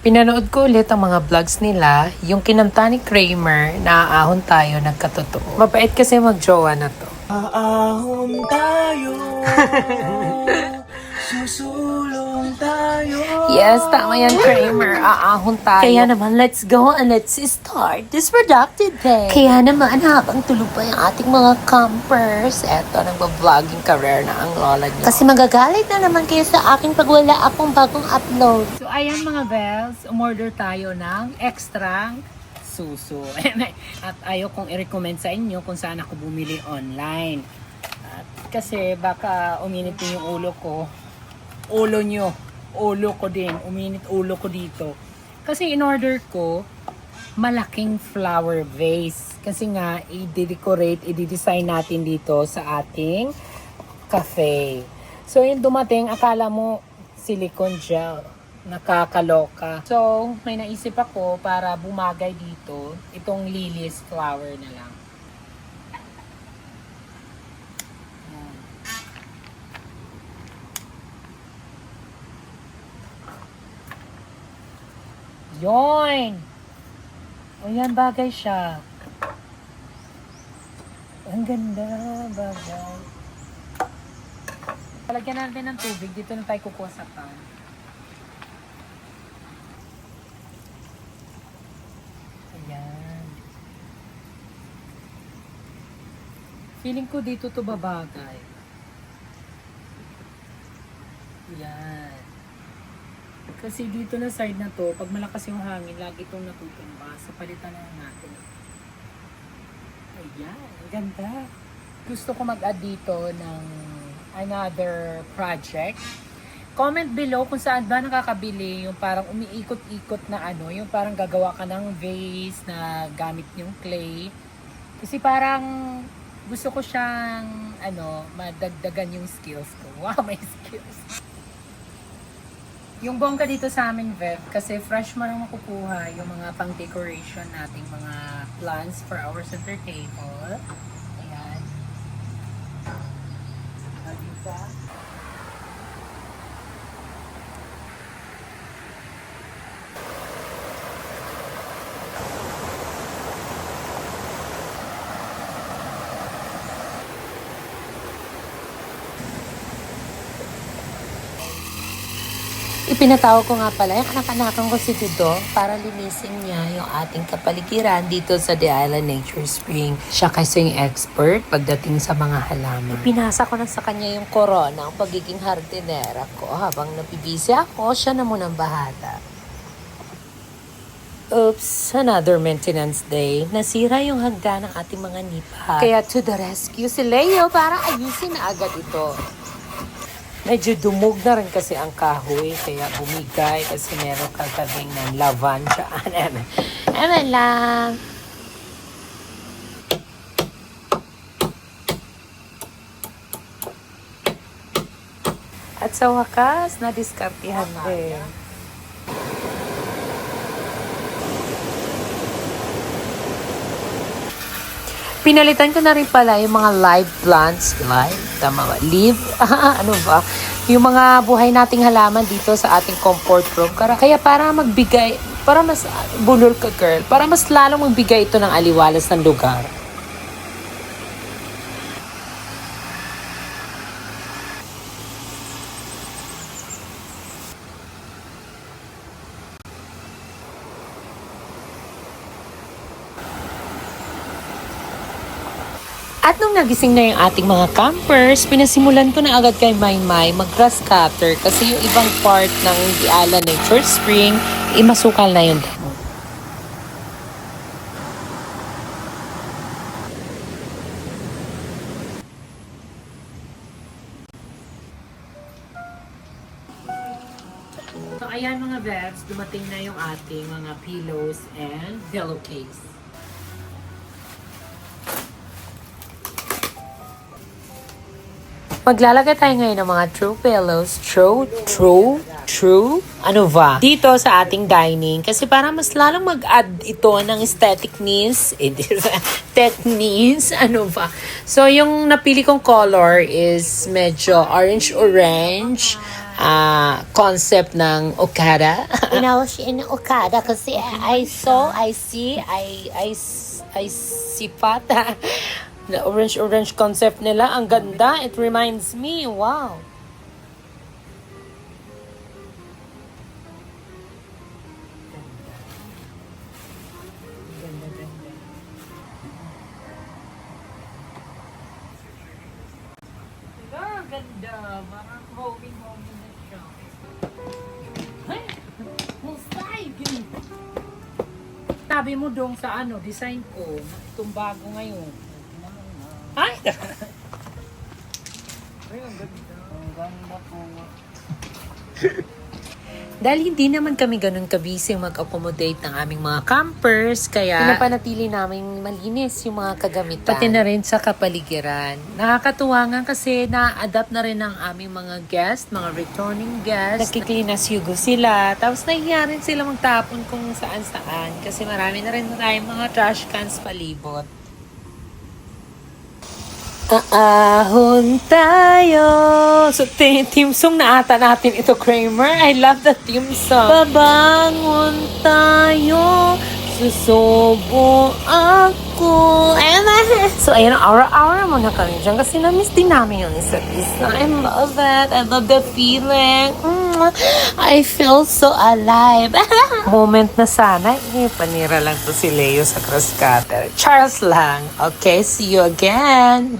Pinanood ko ulit ang mga vlogs nila, yung kinanta ni Kramer, naaahon tayo, nagkatotoo. Mabait kasi mag-jowa na to. Aahon tayo, susulong tayo. Yes, tama yan, Kramer. Aahon tayo. Kaya naman, let's go and let's start this productive day. Kaya naman, habang tulog pa yung ating mga campers, eto, nagba-vlogging career na ang lola niyo. Kasi magagalit na naman kayo sa akin pag wala akong bagong upload. So, ayan mga bells, umorder tayo ng extra suso. At ayaw kong i-recommend sa inyo kung saan ako bumili online. At kasi baka uminit din yung ulo ko. Ulo nyo. Ulo ko din. Uminit ulo ko dito. Kasi in-order ko malaking flower vase. Kasi nga, i-decorate, i-design natin dito sa ating cafe. So, yung dumating, akala mo silicone gel. Nakakaloka. So, may naisip ako para bumagay dito, itong lilies flower na lang. Yon! O yan, bagay siya. Ang ganda, bagay. Palagyan natin ng tubig. Dito na tayo kukuha sa pan. Ayan. Feeling ko dito to babagay. Ayan. Kasi dito na side na to, pag malakas yung hangin, lagi itong natutumba. So, palitan na lang natin. Ayan, ganda. Gusto ko mag-add dito ng another project. Comment below kung saan ba nakakabili yung parang umiikot-ikot na ano, yung parang gagawa ka ng vase na gamit yung clay. Kasi parang gusto ko siyang madagdagan yung skills ko. Wow, may skills. Yung bongga dito sa amin, Vev, kasi fresh mo lang makukuha yung mga pang-decoration nating mga plants for our center table. Ayan. Dito. Ipinatawag ko nga pala yung anak-anakan ko si Dudo para linisin niya yung ating kapaligiran dito sa The Island Nature Spring. Siya kasi yung expert pagdating sa mga halaman. Ipinasa ko na sa kanya yung corona, ang pagiging hardinera ko. Habang napibisi ako, siya na munang bahala. Oops, another maintenance day. Nasira yung hagdan ng ating mga nipa. Kaya to the rescue si Leo para ayusin na agad ito. Medyo dumog na rin kasi ang kahoy, kaya bumigay kasi meron kagabing ng lavan siya. Eman lang. At sa wakas, nadiskartihan din. Pinalitan ko na rin pala yung mga live plants. Live? Tama ba? Live? Ano ba? Yung mga buhay nating halaman dito sa ating comfort room. Kaya para magbigay, para mas bulol ka girl, para mas lalong magbigay ito ng aliwalas ng lugar. At nung nagising na yung ating mga campers, pinasimulan ko na agad kay Maymay mag-grass cutter kasi yung ibang part ng The Island Nature Spring, imasukal na yun. So ayan mga bebs, dumating na yung ating mga pillows and pillowcase. Maglalagay tayo ngayon ng mga true pillows. Ano ba? Dito sa ating dining. Kasi para mas lalong mag-add ito ng aestheticness. Techniques. Ano ba? So, yung napili kong color is medyo orange-orange. concept ng Okada. Inawas siya ng Okada kasi I see pata. The orange concept nila, ang ganda. It reminds me, wow. Ganda. Parang homey na siya. Ay! Mustay! Tabi mo dong sa design ko. Itong bago ngayon. Ay! Ay, ang ganda. Ang ganda po. Dahil hindi naman kami ganun kabisi mag-accommodate ng aming mga campers, kaya pinapanatili namin malinis yung mga kagamitan. Pati na rin sa kapaligiran. Nakakatuwa nga kasi na-adapt na rin ng aming mga guests, mga returning guests. Nakiklean as you go sila. Tapos nahiya rin sila magtapon kung saan-saan kasi marami na rin tayong mga trash cans palibot. Aahon tayo. So, team song na ata natin ito, Kramer. I love the theme song. Babangon tayo. Susubo ako. So, ayun, hour-hour muna kami dyan kasi na-miss din namin yung isa't isa. I love it. I love the feeling. I feel so alive. Moment na sana. Panira lang to si Leo sa cross cutter. Charles lang. Okay, see you again.